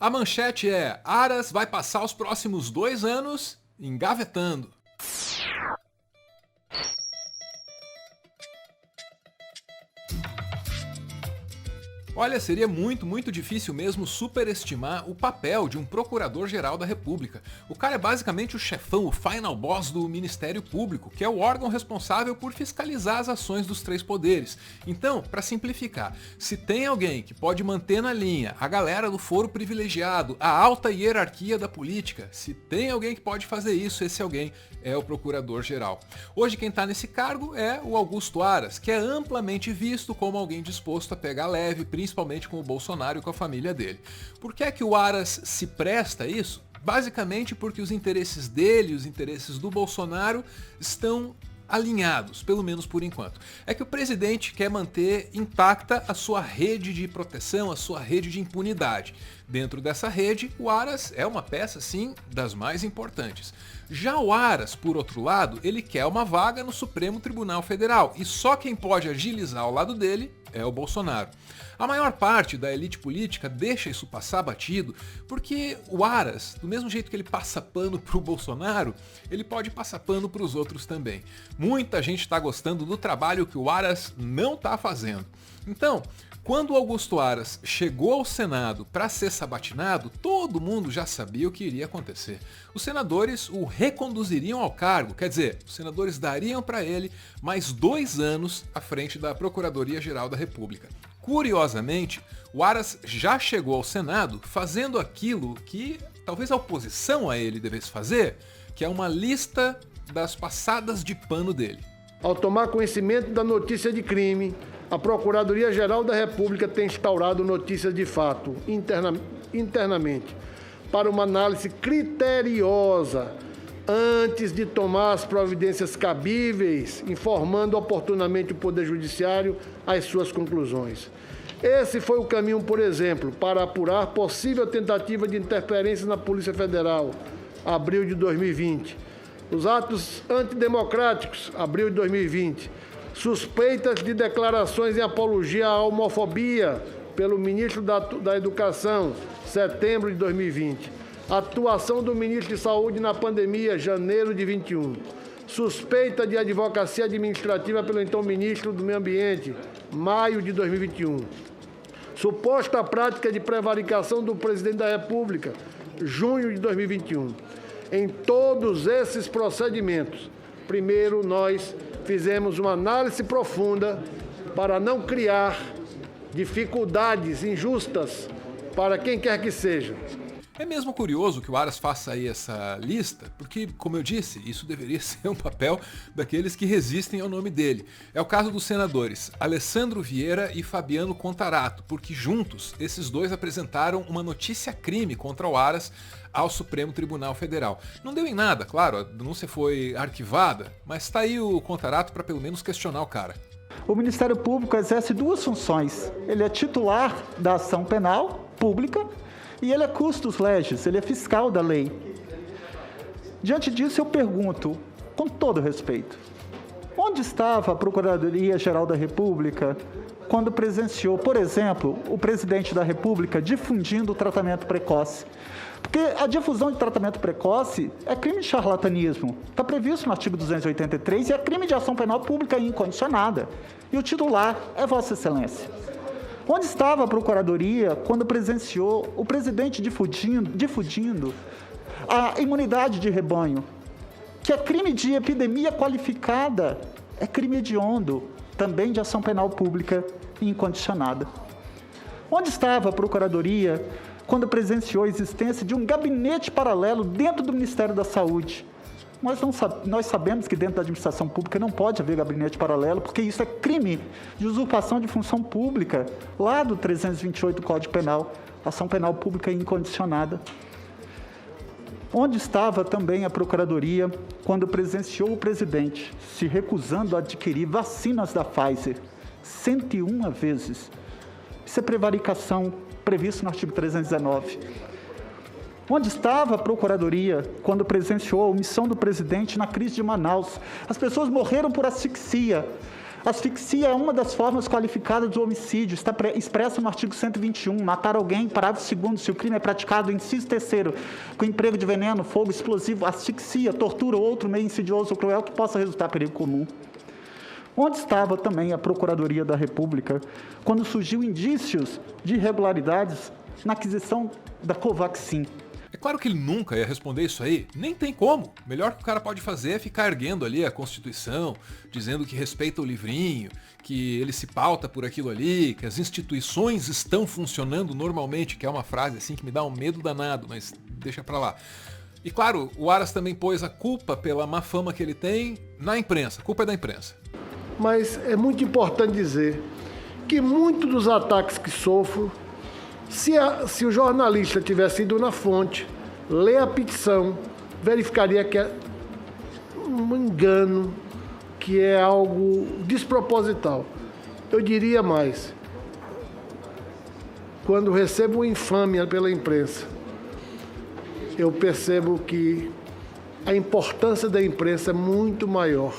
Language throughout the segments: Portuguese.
A manchete é: Aras vai passar os próximos 2 anos engavetando. Olha, seria muito difícil mesmo superestimar o papel de um procurador-geral da República. O cara é basicamente o chefão, o final boss do Ministério Público, que é o órgão responsável por fiscalizar as ações dos 3 poderes. Então, para simplificar, se tem alguém que pode manter na linha a galera do foro privilegiado, a alta hierarquia da política, se tem alguém que pode fazer isso, esse alguém é o procurador-geral. Hoje quem está nesse cargo é o Augusto Aras, que é amplamente visto como alguém disposto a pegar leve, principalmente com o Bolsonaro e com a família dele. Por que é que o Aras se presta a isso? Basicamente porque os interesses dele e os interesses do Bolsonaro estão alinhados, pelo menos por enquanto. É que o presidente quer manter intacta a sua rede de proteção, a sua rede de impunidade. Dentro dessa rede, o Aras é uma peça, sim, das mais importantes. Já o Aras, por outro lado, ele quer uma vaga no Supremo Tribunal Federal, e só quem pode agilizar ao lado dele é o Bolsonaro. A maior parte da elite política deixa isso passar batido, porque o Aras, do mesmo jeito que ele passa pano pro Bolsonaro, ele pode passar pano pros outros também. Muita gente está gostando do trabalho que o Aras não está fazendo. Então, quando o Augusto Aras chegou ao Senado para ser sabatinado, todo mundo já sabia o que iria acontecer. Os senadores o reconduziriam ao cargo, quer dizer, os senadores dariam para ele mais 2 anos à frente da Procuradoria-Geral da República. Curiosamente, o Aras já chegou ao Senado fazendo aquilo que talvez a oposição a ele devesse fazer, que é uma lista das passadas de pano dele. Ao tomar conhecimento da notícia de crime, a Procuradoria-Geral da República tem instaurado notícias de fato internamente para uma análise criteriosa antes de tomar as providências cabíveis, informando oportunamente o Poder Judiciário as suas conclusões. Esse foi o caminho, por exemplo, para apurar possível tentativa de interferência na Polícia Federal, abril de 2020. Os atos antidemocráticos, abril de 2020. Suspeitas de declarações em apologia à homofobia pelo ministro da Educação, setembro de 2020. Atuação do ministro de Saúde na pandemia, janeiro de 21. Suspeita de advocacia administrativa pelo então ministro do Meio Ambiente, maio de 2021. Suposta prática de prevaricação do presidente da República, junho de 2021. Em todos esses procedimentos, primeiro nós fizemos uma análise profunda para não criar dificuldades injustas para quem quer que seja. É mesmo curioso que o Aras faça aí essa lista, porque, como eu disse, isso deveria ser um papel daqueles que resistem ao nome dele. É o caso dos senadores Alessandro Vieira e Fabiano Contarato, porque juntos esses dois apresentaram uma notícia-crime contra o Aras ao Supremo Tribunal Federal. Não deu em nada, claro, a denúncia foi arquivada, mas está aí o Contarato para pelo menos questionar o cara. O Ministério Público exerce 2 funções. Ele é titular da ação penal pública e ele é custos legis, ele é fiscal da lei. Diante disso, eu pergunto, com todo respeito, onde estava a Procuradoria-Geral da República quando presenciou, por exemplo, o presidente da República difundindo o tratamento precoce? Porque a difusão de tratamento precoce é crime de charlatanismo. Está previsto no artigo 283 e é crime de ação penal pública incondicionada. E o titular é Vossa Excelência. Onde estava a Procuradoria quando presenciou o presidente difundindo a imunidade de rebanho, que é crime de epidemia qualificada, é crime hediondo, também de ação penal pública incondicionada? Onde estava a Procuradoria quando presenciou a existência de um gabinete paralelo dentro do Ministério da Saúde? Nós sabemos que dentro da administração pública não pode haver gabinete paralelo, porque isso é crime de usurpação de função pública, lá do 328 do Código Penal, ação penal pública incondicionada. Onde estava também a Procuradoria quando presenciou o presidente se recusando a adquirir vacinas da Pfizer 101 vezes? Isso é prevaricação previsto no artigo 319. Onde estava a Procuradoria quando presenciou a omissão do presidente na crise de Manaus? As pessoas morreram por asfixia. Asfixia é uma das formas qualificadas do homicídio, está expressa no artigo 121, matar alguém, parágrafo 2º, se o crime é praticado, inciso 3º, com emprego de veneno, fogo explosivo, asfixia, tortura ou outro meio insidioso ou cruel que possa resultar perigo comum. Onde estava também a Procuradoria da República quando surgiu indícios de irregularidades na aquisição da Covaxin? É claro que ele nunca ia responder isso aí, nem tem como. O melhor que o cara pode fazer é ficar erguendo ali a Constituição, dizendo que respeita o livrinho, que ele se pauta por aquilo ali, que as instituições estão funcionando normalmente, que é uma frase assim que me dá um medo danado, mas deixa pra lá. E claro, o Aras também pôs a culpa pela má fama que ele tem na imprensa, a culpa é da imprensa. Mas é muito importante dizer que muitos dos ataques que sofro, se o jornalista tivesse ido na fonte, ler a petição, verificaria que é um engano, que é algo desproposital. Eu diria mais. Quando recebo infâmia pela imprensa, eu percebo que a importância da imprensa é muito maior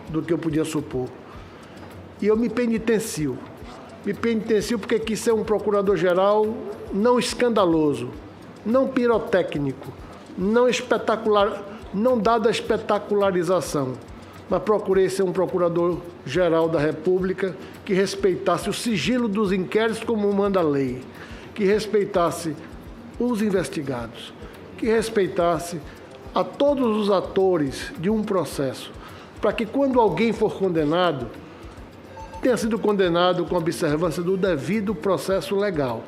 do que eu podia supor. E eu me penitencio. Me penitencio porque quis ser um procurador-geral não escandaloso, não pirotécnico, não espetacular, não dado a espetacularização, mas procurei ser um procurador-geral da República que respeitasse o sigilo dos inquéritos como manda a lei, que respeitasse os investigados, que respeitasse a todos os atores de um processo, para que quando alguém for condenado, tenha sido condenado com observância do devido processo legal,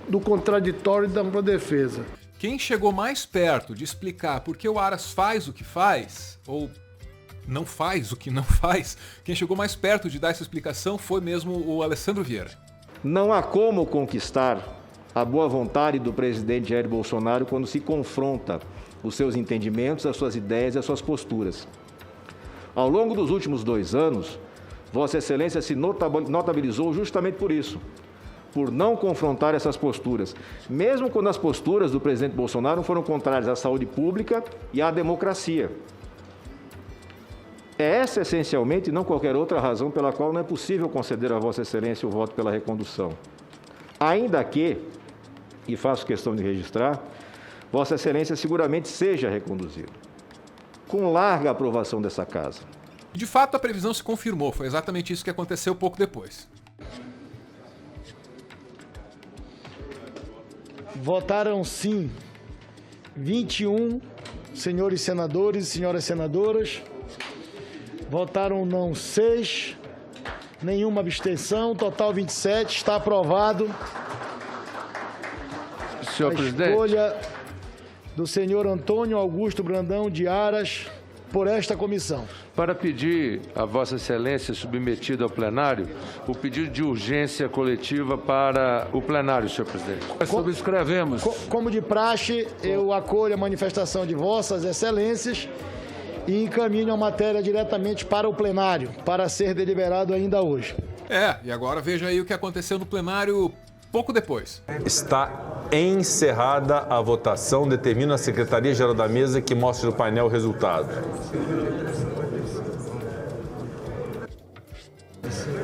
do contraditório e da ampla defesa. Quem chegou mais perto de explicar por que o Aras faz o que faz, ou não faz o que não faz, quem chegou mais perto de dar essa explicação foi mesmo o Alessandro Vieira. Não há como conquistar a boa vontade do presidente Jair Bolsonaro quando se confronta os seus entendimentos, as suas ideias e as suas posturas. Ao longo dos últimos 2 anos, Vossa Excelência se notabilizou justamente por isso, por não confrontar essas posturas, mesmo quando as posturas do presidente Bolsonaro foram contrárias à saúde pública e à democracia. É essa, essencialmente, e não qualquer outra razão pela qual não é possível conceder a Vossa Excelência o voto pela recondução. Ainda que, e faço questão de registrar, Vossa Excelência seguramente seja reconduzido, com larga aprovação dessa Casa. De fato, a previsão se confirmou, foi exatamente isso que aconteceu pouco depois. Votaram sim 21 senhores senadores e senhoras senadoras. Votaram não 6, nenhuma abstenção, total 27, está aprovado. Senhor presidente. Escolha do senhor Antônio Augusto Brandão de Aras por esta comissão. Para pedir a Vossa Excelência, submetido ao plenário, o pedido de urgência coletiva para o plenário, senhor presidente. Nós subscrevemos. Como de praxe, eu acolho a manifestação de Vossas Excelências e encaminho a matéria diretamente para o plenário, para ser deliberado ainda hoje. E agora veja aí o que aconteceu no plenário pouco depois. Está encerrada a votação. Determina a Secretaria-Geral da Mesa que mostre no painel o resultado.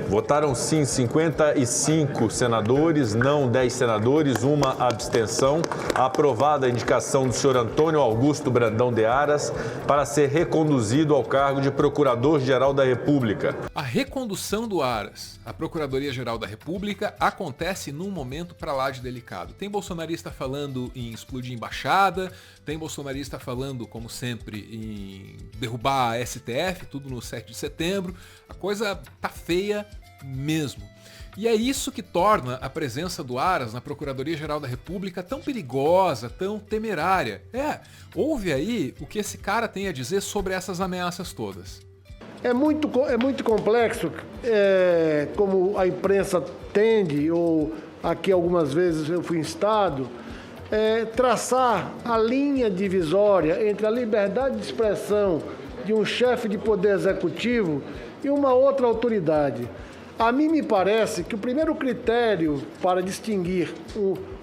Votaram sim 55 senadores, não 10 senadores, uma abstenção. Aprovada a indicação do senhor Antônio Augusto Brandão de Aras para ser reconduzido ao cargo de Procurador-Geral da República. A recondução do Aras à Procuradoria-Geral da República acontece num momento pra lá de delicado. Tem bolsonarista falando em explodir embaixada, tem bolsonarista falando, como sempre, em derrubar a STF, tudo no 7 de setembro. A coisa tá feia mesmo. E é isso que torna a presença do Aras na Procuradoria-Geral da República tão perigosa, tão temerária. Ouve aí o que esse cara tem a dizer sobre essas ameaças todas. É muito complexo, como a imprensa tende, ou aqui algumas vezes eu fui instado, traçar a linha divisória entre a liberdade de expressão de um chefe de poder executivo e uma outra autoridade. A mim me parece que o primeiro critério para distinguir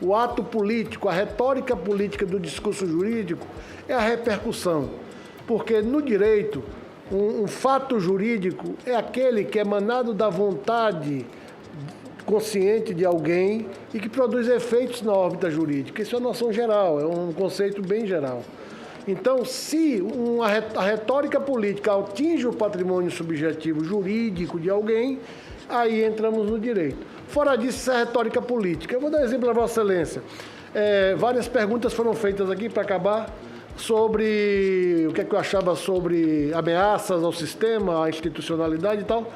o ato político, a retórica política do discurso jurídico é a repercussão. Porque no direito, Um fato jurídico é aquele que é emanado da vontade consciente de alguém e que produz efeitos na órbita jurídica. Isso é uma noção geral, é um conceito bem geral. Então, se a retórica política atinge o patrimônio subjetivo jurídico de alguém, aí entramos no direito. Fora disso, isso é retórica política. Eu vou dar um exemplo a Vossa Excelência. Várias perguntas foram feitas aqui para acabar sobre o que é que eu achava sobre ameaças ao sistema, à institucionalidade e tal.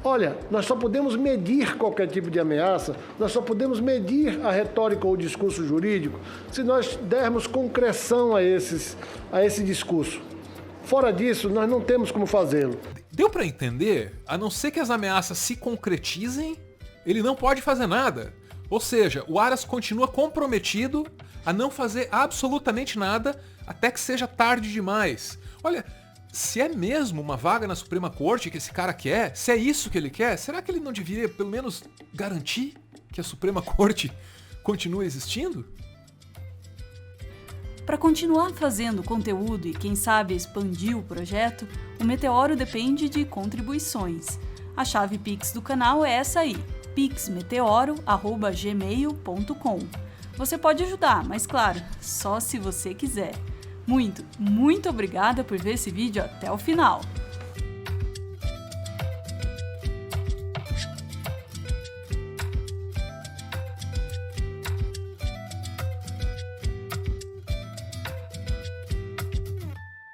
Olha, nós só podemos medir qualquer tipo de ameaça, nós só podemos medir a retórica ou o discurso jurídico se nós dermos concreção a esse discurso. Fora disso, nós não temos como fazê-lo. Deu para entender? A não ser que as ameaças se concretizem, ele não pode fazer nada. Ou seja, o Aras continua comprometido a não fazer absolutamente nada até que seja tarde demais. Olha, se é mesmo uma vaga na Suprema Corte que esse cara quer, se é isso que ele quer, será que ele não deveria pelo menos garantir que a Suprema Corte continue existindo? Para continuar fazendo conteúdo e quem sabe expandir o projeto, o Meteoro depende de contribuições. A chave Pix do canal é essa aí, pixmeteoro@gmail.com. Você pode ajudar, mas claro, só se você quiser. Muito obrigada por ver esse vídeo até o final.